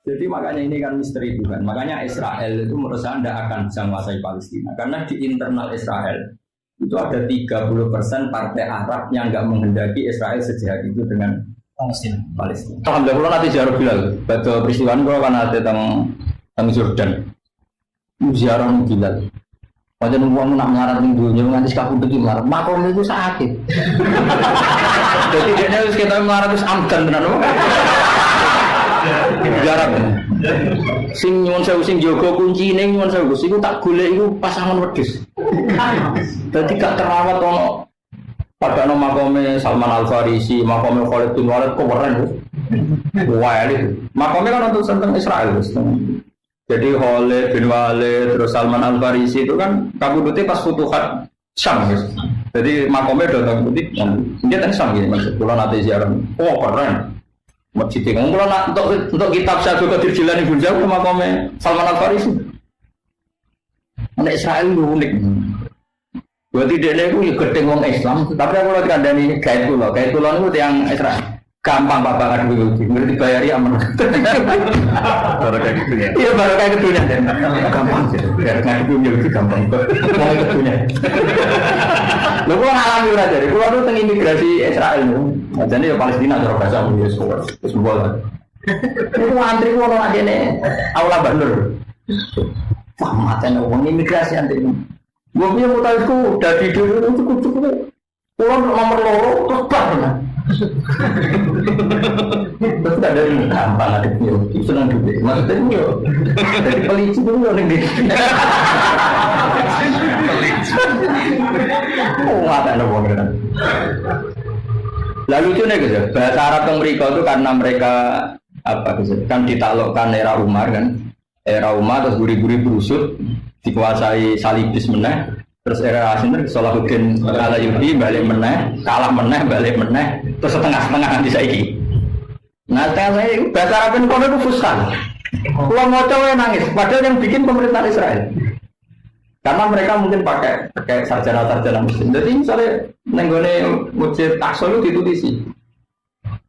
Jadi makanya ini kan misteri Tuhan. Makanya Israel itu menurut saya tidak akan bisa menguasai Palestina. Karena di internal Israel itu ada 30% partai Arab yang nggak menghendaki Israel sejahat itu dengan Palestina. Alhamdulillah nanti ziarah Bilal. Betul peristiwa ini kalau kan ada tentang Jordan. Ziarah Bilal. Macam uang nak melarat di dunia nanti sekarang pergi melarat. Makom itu sakit. Jadi dia harus kita melarat terus amdan benar. Jarang sing nyuwun sewu sing jaga kuncine nyuwun sewu iku tak golek iku pasangan wedhus. Dadi gak terawat ono padha makome Salman Al Farisi, makome Khalid bin Walid kok keren. Wah itu. Makome kan untuk tentang Israel Gus. Jadi Khalid bin Walid terus Salman Al Farisi itu kan kabudute pas Futuhat Syam Gus. Jadi makome datang putih dia kan Syam gini maksud kula nate ziarah. Oh keren. Masjid itu, kalau nak untuk kitab Syekh Qadir Jilani pun jauh sama kome Salman Al Farisi. Anak Israel itu unik. Berarti dia itu gedeng orang Islam, tapi aku lagi kandani kait pulau itu yang Israel. Gampang bapak dulu, berarti bayari aman. Baru kayak gitu ya. Iya baru kayak gitunya. Gampang sih, biar nggak punya itu gampang. Mau gitunya. Lo kok ngalami udah jadi, kalau tuh tentang imigrasi Israel itu, jadi ya Palestina terus bahasa Inggris, terus bola. Itu antri gua orang aja nih, aula bandar. Wah matan orang imigrasi antri. Gua punya mutasiku dari dulu itu cukup. Pulang nomor loro terus bar. Betul ada yang gampang ada yang senang juga. Maksudnya itu dari pelicin itu yang ini. Oh ada nopo kan. Lalu itu nih guys, bahasa Arab yang mereka itu karena mereka apa guys, kan ditaklukkan era Umar kan, era Umar terus guri-guri berusut dikuasai Salibis meneh. Terus era Rasulullah Salahuddin Al-Ayyubi balik meneh, kalah meneh, balik meneh, terus setengah-setengah nanti saiki. Nah, saya bahasa Arab itu fuskan. Kalau mau coba nangis, padahal yang bikin pemerintahan Israel. Karena mereka mungkin pakai sarjana-sarjana muslim. Jadi misalnya nenggone masjid Aqsa itu ditulisi.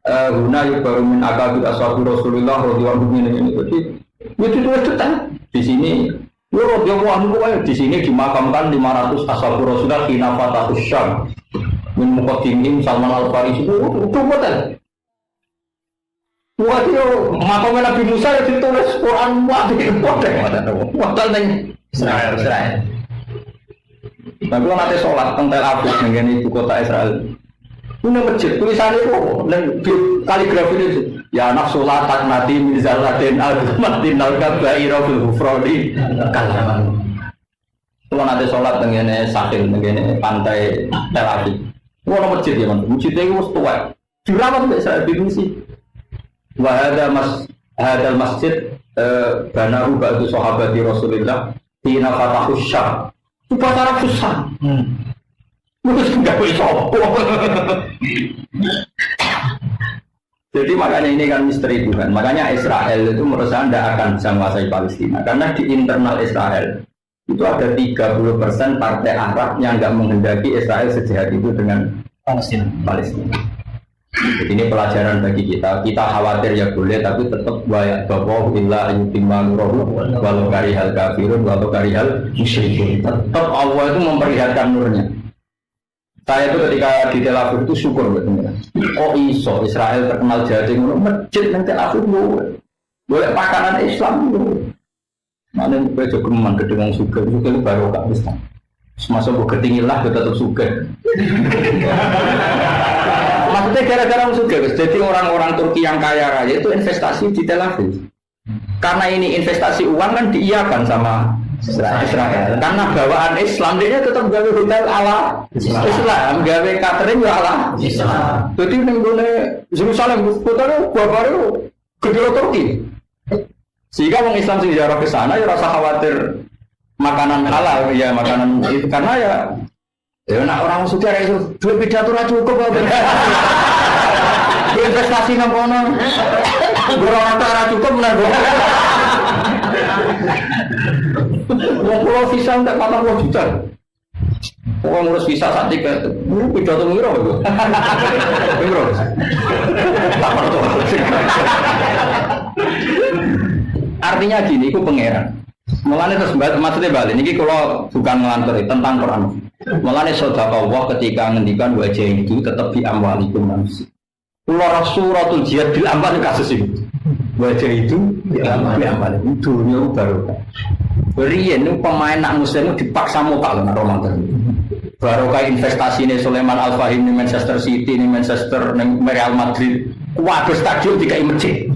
Guna yubaru min akabir ashabi Rasulullah radhiyallahu anhu. Jadi itu di sini. Yo di sini dimakamkan 500 ashabur Rasulullah hina fatatus Syam. Min muqaddimin Salman Al Farisi itu betul. Wah itu makamnya Nabi Musa yang ditulis Quran model ning Israel. Tapi kalau nanti sholat tentang Abu dengan ibu kota Israel, ini masjid tulisannya itu dan kaligrafi itu. Ya anak sholat tak mati mizalatin al-matin al-kabaira fil hufrodi kalaman. Kalau nanti sholat dengan sakil dengan pantai Tel Aviv, itu ada masjid ya man. Masjidnya itu tua. Dirawat sampai saya bingung sih. Wahada masjid banahu ba'du sahabati Rasulillah hina fatahus Syam. Itu pasar susah. Terus enggak boleh sopo. Jadi makanya ini kan misteri Tuhan. Makanya Israel itu menurut saya tidak akan bisa menguasai Palestina. Karena di internal Israel itu ada 30% partai Arab yang nggak menghendaki Israel sejahat itu dengan Palestina. Jadi ini pelajaran bagi kita. Kita khawatir ya boleh, tapi tetap wayak bahwa illa yutimma nurahu walau karihal kafirun walau karihal musyrikun. Tetap Allah itu memperlihatkan nurnya. Saya itu ketika di Tel Aviv itu syukur betul. Oh iso Israel terkenal jadi masjid di Tel Aviv boleh pakanan Islam itu. Mana gue juga memang gedung suka itu baru kak Islam. Masa gue ketinggilah gue tetap suka. Maksudnya gara-gara suka. Jadi orang-orang Turki yang kaya raya itu investasi di Tel Aviv. Karena ini investasi uang kan diiyakan sama Israel. Karena bawaan Islam dia tetap gawe hotel ala Islam, gawe catering ala Islam. Jadi ning gone Yerusalem kotane baru gede Turki. Sehingga orang Islam sing ziarah ke sana ya rasa khawatir makanan halal ya makanan itu karena ya nak orang suka itu duit pidato ra cukup apa. Investasi nang kono. Ora cukup benar. Wong pulau visa enggak 40 juta. Wong ngurus visa sak tiket. Pidato ngiro lho. Ngiro. Tak perlu. Artinya gini, itu pangeran. Mulane terus maksudnya balik. Niki kalau bukan ngelanturi tentang Quran. Mulane sedekah Allah ketika ngendikan wajah itu tetap di amwalikum manusia. Pulau suratul jihad bil amwal kasus ini. Wajah itu di amwal itu dunia baru. Riyen pemain nak muslim dipaksa muka lho nak Ramadan. Barokah investasi ini Sulaiman Al Fahim di Manchester City, di Manchester, di Real Madrid. Waduh stadion dikai masjid.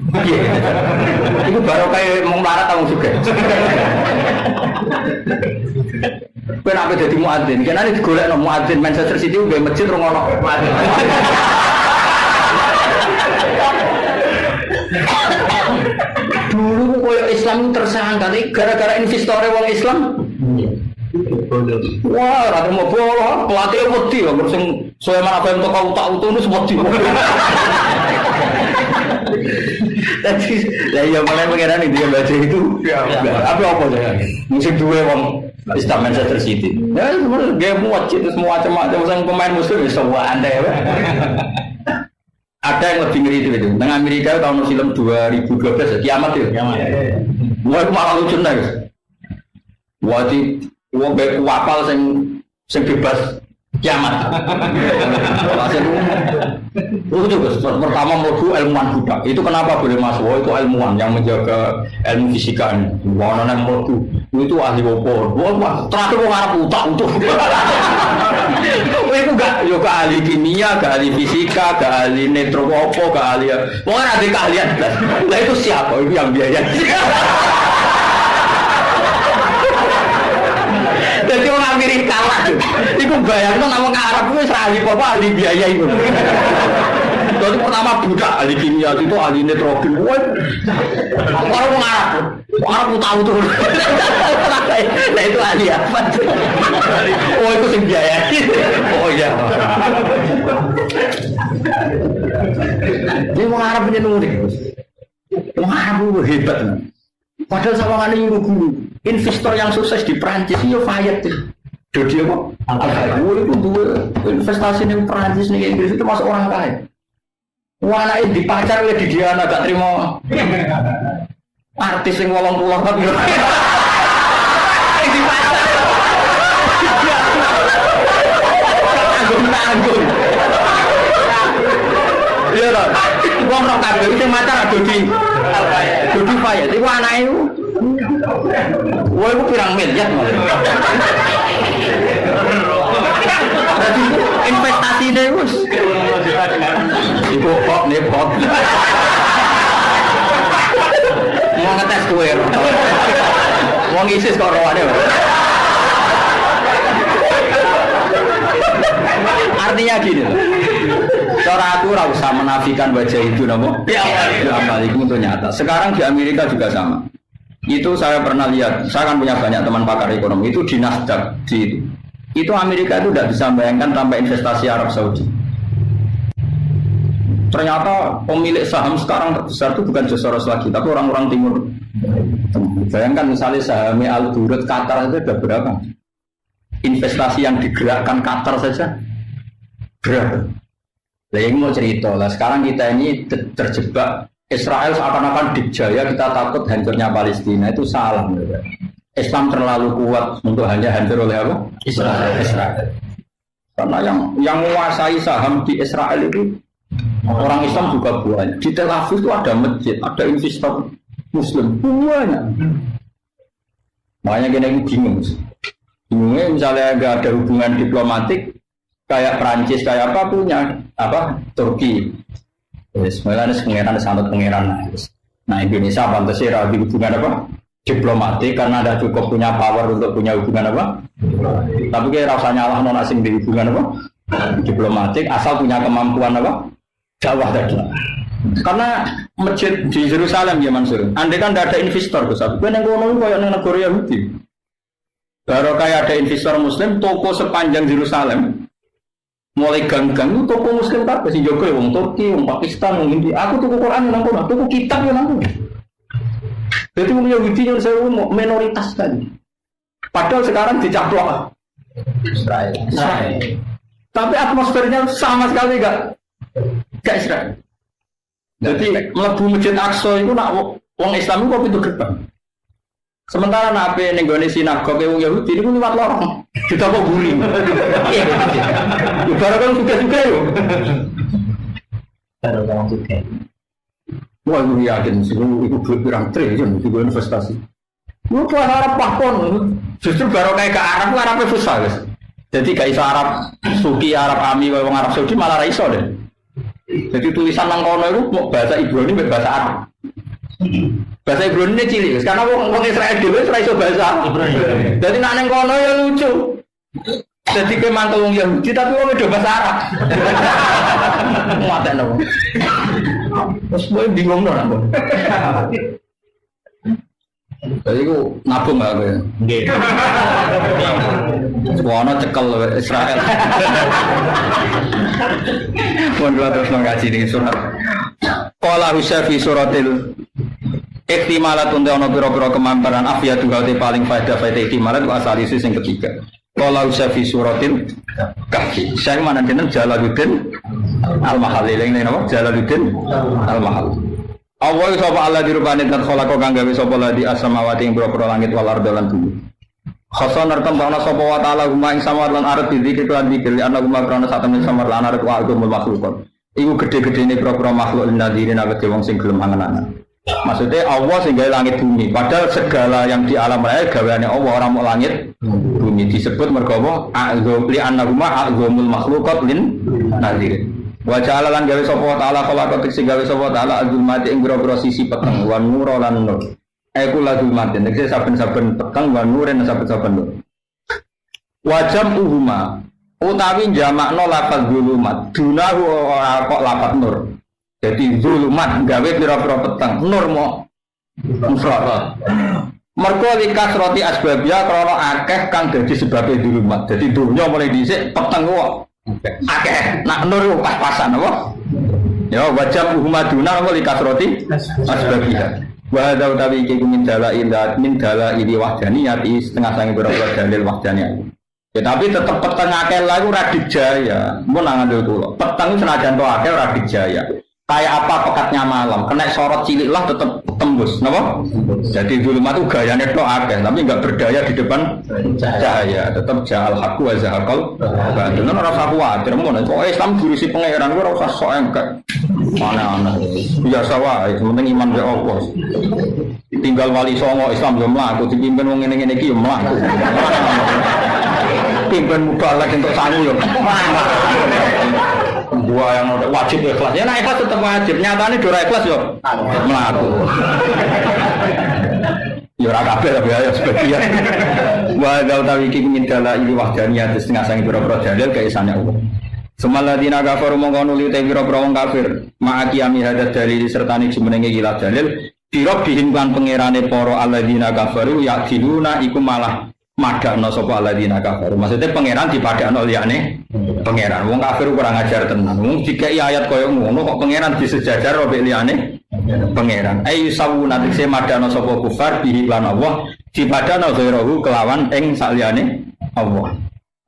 Itu barokah mau melarat tamu juga. Kenapa jadi muadzin? Karena ini digolek no muadzin Manchester City udah masjid rungono. Dulu koyo Islam tersangka gara-gara investor wong Islam. Wah, rada mau bola, pelatih wedi lho sing Sulaiman apa yang toko utak-utuk itu wedi. Tapi lah ya mulai pengeran dia baca itu. Apa ya? Musim dua wong Islam Manchester City. Ya sebenarnya dia muat itu semua macam-macam pemain muslim semua anda ya. Ada yang lebih ngeri itu. Dengan Amerika tahun film 2012 kiamat itu. Wah itu malah lucu nih. Wong baik wapal sing bebas kiamat. Itu pertama mlebu ilmuwan budak. Itu kenapa boleh masuk? Oh, itu ilmuwan yang menjaga ilmu fisika ini. Wong nang mlebu itu ahli opo? Wah, terakhir wong arep utak untuk. Itu gak yo gak ahli kimia, gak ahli fisika, gak ahli netro opo, gak ahli. Wong ora ada keahlian. Lah itu siapa? Itu yang biaya. Jadi orang Amerika lah, itu bayangkan nama Arab itu serahli apa ahli biaya itu. Jadi pertama budak ahli kimia itu ahli nitrogen. Orang Arab tahu tuh. Nah itu ahli apa? Oh itu sing biaya. Oh iya. Ini orang Arab punya nulis. Orang Arab itu hebat. Padahal sama kan ini guru. Investor yang sukses di Prancis itu Fayet Dodi apa? Al-Fayet itu dua investasi di Prancis nih Inggris itu masuk orang kaya. Wah anaknya dipacar oleh Didiana gak terima artis yang wolong-wolong tapi dipacar anggun iya dong wong rok kabeh sing macar Dodi Fayet itu anaknya itu wah itu pirang miliar malah. Jadi investasi deh bos. Ibu kok nepot. Mau ngetes kue. Mau ngisis kok rawane. Artinya gini loh. Cara aku ora usah menafikan wajah itu namo. Ya itu untuk nyata. Sekarang di Amerika juga sama. Itu saya pernah lihat, saya kan punya banyak teman pakar ekonomi, itu di Nasdaq, itu Amerika itu tidak bisa bayangkan tanpa investasi Arab Saudi. Ternyata pemilik saham sekarang terbesar itu bukan Soros lagi, tapi orang-orang timur. Bayangkan misalnya saham Al-Burud Qatar itu ada berapa? Investasi yang digerakkan Qatar saja berapa? Nah, yang mau cerita lah, sekarang kita ini terjebak Israel seakan-akan dikjaya, kita takut hancurnya Palestina, itu salah menurut saya. Islam terlalu kuat untuk hanya hancur oleh apa? Israel. Karena yang menguasai saham di Israel itu orang Islam juga banyak. Di Tel Aviv itu ada masjid, ada investor Muslim banyak. Makanya kita ini bingung. Bingungnya misalnya nggak ada hubungan diplomatik kayak Prancis kayak apa punya apa Turki. Sebenarnya pengeran sangat pengeran. Nah Indonesia pantasnya ada hubungan apa diplomatik karena ada cukup punya power untuk punya hubungan apa. Tapi kayak rasanya Allah non asing di hubungan apa diplomatik asal punya kemampuan apa dakwah tadi. Karena masjid di Yerusalem ya Mansur. Andai kan tidak ada investor Gus. Tapi yang kono koyo nang negara Yahudi. Baru kayak ada investor Muslim toko sepanjang Yerusalem. Mulai gang-gang itu toko Muslim tak sih Joko wong Turki, wong Pakistan, wong India. Aku tuku Quran nang kono, tuku kitab yo nang kono. Jadi wong Yahudi nyuwun sewu minoritas kan. Padahal sekarang dicaplok Israel. Tapi atmosfernya sama sekali enggak Israel. Jadi mlebu Masjid Aqsa itu nak wong Islam kok pintu gerbang. Sementara nak ape ning gone sinagoge wong Yahudi niku liwat lorong. Kita kok guling. Baru kan suka-suka yo. Baru kan suka. Wah, gue yakin sih, itu berang triliun juga investasi. Lu tuh Arab pakon, justru baru kayak ke Arab, Arabnya susah guys. Jadi gak iso Arab Suki, Arab Ami, orang Arab Saudi malah iso deh. Jadi tulisan nang kono itu mau bahasa Ibrani, bahasa Arab. Bahasa Ibrani ini cilik, karena orang Israel dulu iso bahasa Ibrani. Jadi nak nang kono ya lucu. Jadi ke mantel wong Yahudi tapi wong udah bahasa Arab. Muaten dong. Terus gue bingung dong. Jadi gue nabung gak gue? Nggih. Semuanya cekel Israel. Mohon doa terus ngaji di surat. Qala Husyafi suratil Iktimalat untuk ono pira-pira kemamparan afiyatu gauti paling faedah iktimalat wa asalisis yang ketiga. Qala Husyafi suratil Kahfi. Saya mana jeneng Jalaluddin Al-Mahalli lha napa Jalaluddin Al-Mahalli. Allah sapa Allah dirubane dan khalaqa kang gawe sapa ladi as-samawati ing pira-pira langit wal arda lan bumi. Khasan artam ana sapa wa ta'ala huma ing samawat lan ardh dikir lan dikir ana huma krana satemene samar lan ardh wa agumul makhluk. Iku gede-gedene pira-pira makhluk nadirin awake wong sing gelem angen-angen. Maksudnya Allah sing gawe langit bumi. Padahal segala yang di alam raya gaweane Allah ora mau langit bumi disebut mergo apa? A'zam li annahuma a'zamul makhluqat lin nadirin. Wa ja'ala lan gawe sapa ta'ala khalaqat sing gawe sapa ta'ala azulmati ing grobro sisi peteng wan nur lan nur. Iku la zulmatin nek saben-saben peteng wan nuren saben-saben nur. Wa jam'uhuma utawi jamakno lafaz zulumat dunahu ora kok lafaz nur. Jadi zulumat gawe pira-pira peteng nur mo mufrad. Mergo likas roti asbabia krana akeh kang dadi sebabe zulumat. Jadi dunya mulai dhisik peteng kok akeh, nak nur pas-pasan apa? Ya wajab umaduna apa likasroti asbabiyah. Wa hadza utawi iki min dalail wahdaniyati setengah sange berapa dalil wahdaniyah. Ya tapi tetep peteng akeh lha iku ora dijaya. Mun nang ngandel kula. Peteng senajan to akeh ora dijaya. Kayak apa pekatnya malam, kena sorot cilik lah tetap tembus, napa? Jadi zulumat itu gayanya tok akeh, tapi enggak berdaya di depan cahaya, tetap jahal haqqu wa zahaqal batil. Ora usah kuwatir, ngono. Kok Islam diurusi pangeran ora usah sok engkek. Mana-mana. Biasa wae, penting iman be Allah. Tinggal wali songo Islam yo mlaku, dipimpin wong ngene-ngene iki yo mlaku. Pimpin mubalak entuk sangu yo. Dua yang wajib ikhlas. Ya nah ikhlas tetap wajib. Nyatane dora ikhlas yo mlaku. Ya ora kabeh tapi ya sebagian. Wa utawi iki min dala iki wahdaniyah setengah sange pira-pira dalil kaisane Allah. Semaladina kafaru mongko nuli te pira-pira wong kafir. Ma'aki ami hadat dalil sertane jumenenge gila dalil. Dirab dihin kan pangerane para alladzina kafaru yakiluna iku malah madakno sapa alladzina kafaru. Maksudnya pangeran dipadakno liyane pangeran. Wong kafir kurang ajar tenan. Wong dikai ayat koyo ngono kok pangeran disejajar robek liyane pangeran. Ayu sawuna tekse madakno sapa kufar bihi lan Allah dipadakno ghairahu kelawan ing saliyane Allah.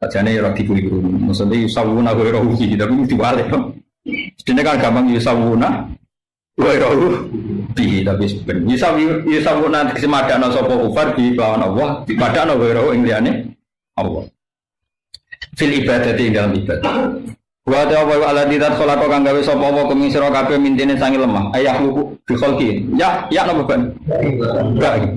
Sajane ora dikuri-kuri. Maksudnya yusawuna ghairahu bihi tapi diwalik. Dene kan gampang yusawuna ghairahu bihi tapi ben yusawuna tekse madakno sapa kufar bihi kelawan Allah dipadakno ghairahu ing liyane Allah. Fil ibadati dalam ibadah. Wa ta'ala alladzi khalaqa kang gawe sapa apa kuming sira kabeh mintine sange lemah. Ayah luku bi khalqi. Ya napa ben? Enggak.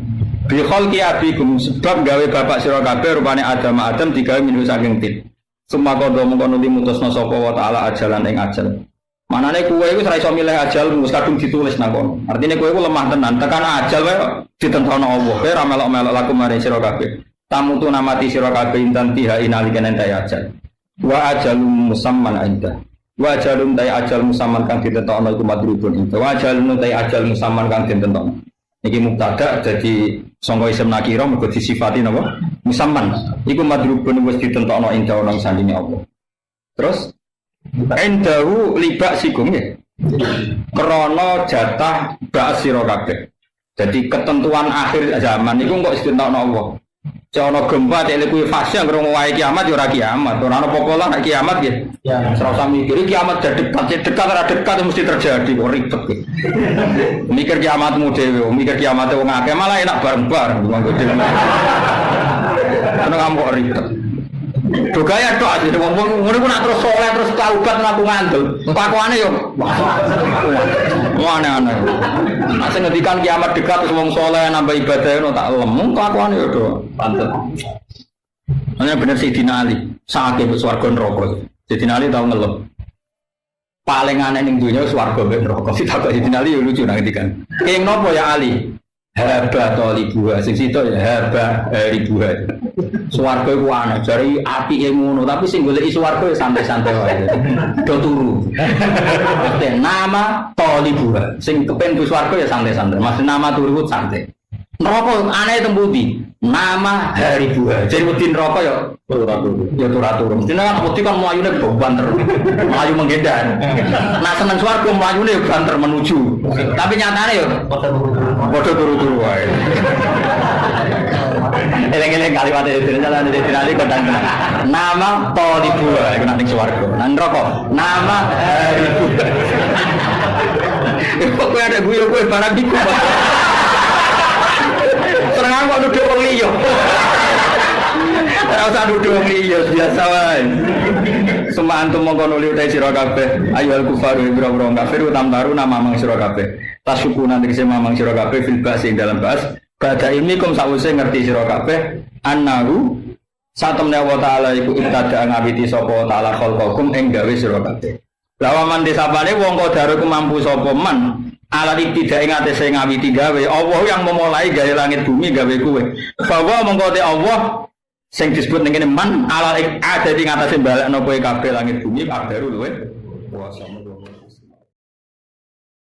Bi khalqi abikum sebab gawe bapak sira kabeh rupane Adam digawe minhu saking tit. Sumakodo mengko nuli mutusna sapa wa ta'ala ajalan ing ajal. Manane kowe iku ora iso milih ajal wis kadung ditulis nang kono. Artine kowe iku lemah tenan. Tekan ajal wae ditentono Allah. Kowe ora melok-melok laku maring sira kabeh. Tamu tu namati sira kabeh intan tiha inalikan entai ajal. Wa ajalum musamman inda. Wa ajalum tai ajal musamman kang ditentokno iku madrubun inda. Wa ajalum tai ajal musamman kang ditentokno. Iki mubtada dadi sangka isim nakira mergo disifati napa? Musamman. Iku madrubun wis ditentokno inda ana sandinge Allah. Terus indahu libak sikum nggih. Krana jatah ba'as sira kabeh. Jadi ketentuan akhir zaman itu kok istimewa Allah. Jono gempa cek kuwi fase ngrung wae kiamat yo ora kiamat. Ora ono pokola nek kiamat ya. Ya, ora usah mikir kiamat jadi dekat ora dekat mesti terjadi kok ribet. Mikir kiamatmu dhewe, mikir kiamate wong akeh malah enak bareng-bareng monggo dhewe. Ana kamu kok ribet. Dogaya tok aja wong ngono ku nak terus saleh terus taubat ngaku ngandel. Pakwane yo aneh-aneh. Nek sing ngendikan kiamat dekat terus wong saleh nambah ibadah ngono tak lem. Pakwane yo do pantes. Ana bener Sayyidina Ali, sakake swarga neraka. Sayyidina Ali tau ngelem. Paling aneh ning donya swarga mbek neraka. Sitak Sayyidina Ali yo lucu nang ngendikan. King nopo ya Ali? Haba tolibuha, sing sitok ya haba ribuha. Swarga iku aneh, jare apike ngono, tapi sing goleki swarga ya santai-santai wae. Do turu. Nama tolibuha, sing kepen ku swarga ya santai-santai. Maksud nama turu santai. Neraka aneh tembuti. Nama haribuha. Jadi wedi neraka ya turu-turu. Ya turu-turu. Mesti nek wedi kan mlayune banter. Mlayu menggedar. Nah seneng swarga mlayune ya banter menuju. Tapi nyatane ya padha turu-turu wae. Eleng-eleng kalimat itu jalan di dinali kodang. Nama tolibuha iku nek ning swarga. Nang neraka nama haribuha. Kok kowe ada guyu kowe barang iku. Serang kok duduk wong liya. Ora usah duduk wong liya biasa wae. Semantu mongko nuli utai sira kabeh. Ayo al kufaru biro-biro kafir utamtaru nama mang sira kabeh. Tasukuna tegese mamang sira kabeh fil bas ing dalam bas. Bada ini kum sause ngerti sira kabeh annahu satemne wa taala iku ibtada ngawiti sapa taala khalqakum ing gawe sira kabeh. Lawaman desapane wong kodaro ku mampu sapa man alat tidak ingat saya ngawiti gawe Allah yang memulai gawe langit bumi gawe kuwe bahwa mengkote Allah sing disebut ngene man ala ada di ngatasé balekno kowe kabeh langit bumi kabeh luwe kuasa